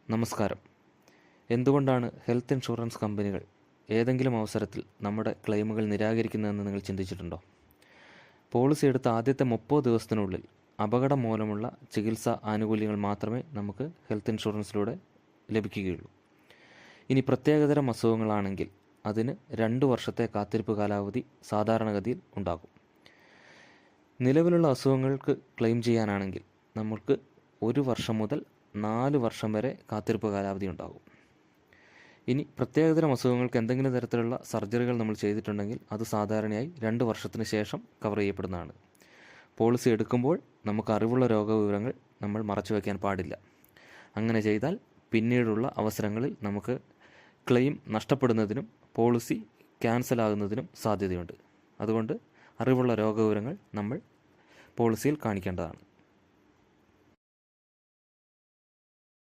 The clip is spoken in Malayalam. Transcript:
നമസ്കാരം. എന്തുകൊണ്ടാണ് ഹെൽത്ത് ഇൻഷുറൻസ് കമ്പനികൾ ഏതെങ്കിലും അവസരത്തിൽ നമ്മുടെ ക്ലെയിമുകൾ നിരാകരിക്കുന്നതെന്ന് നിങ്ങൾ ചിന്തിച്ചിട്ടുണ്ടോ? പോളിസി എടുത്ത ആദ്യത്തെ 30 ദിവസത്തിനുള്ളിൽ അപകടം മൂലമുള്ള ചികിത്സാ ആനുകൂല്യങ്ങൾ മാത്രമേ നമുക്ക് ഹെൽത്ത് ഇൻഷുറൻസിലൂടെ ലഭിക്കുകയുള്ളൂ. ഇനി പ്രത്യേകതരം അസുഖങ്ങളാണെങ്കിൽ അതിന് 2 വർഷത്തെ കാത്തിരിപ്പ് കാലാവധി സാധാരണഗതിയിൽ ഉണ്ടാകും. നിലവിലുള്ള അസുഖങ്ങൾക്ക് ക്ലെയിം ചെയ്യാനാണെങ്കിൽ നമുക്ക് 1 വർഷം മുതൽ 4 വർഷം വരെ കാത്തിരിപ്പ് കാലാവധി ഉണ്ടാകും. ഇനി പ്രത്യേകതരം അസുഖങ്ങൾക്ക് എന്തെങ്കിലും തരത്തിലുള്ള സർജറികൾ നമ്മൾ ചെയ്തിട്ടുണ്ടെങ്കിൽ അത് സാധാരണയായി 2 വർഷത്തിന് ശേഷം കവർ ചെയ്യപ്പെടുന്നതാണ്. പോളിസി എടുക്കുമ്പോൾ നമുക്ക് അറിവുള്ള രോഗവിവരങ്ങൾ നമ്മൾ മറച്ചു വയ്ക്കാൻ പാടില്ല. അങ്ങനെ ചെയ്താൽ പിന്നീടുള്ള അവസരങ്ങളിൽ നമുക്ക് ക്ലെയിം നഷ്ടപ്പെടുന്നതിനും പോളിസി ക്യാൻസൽ ആകുന്നതിനും സാധ്യതയുണ്ട്. അതുകൊണ്ട് അറിവുള്ള രോഗവിവരങ്ങൾ നമ്മൾ പോളിസിയിൽ കാണിക്കേണ്ടതാണ്.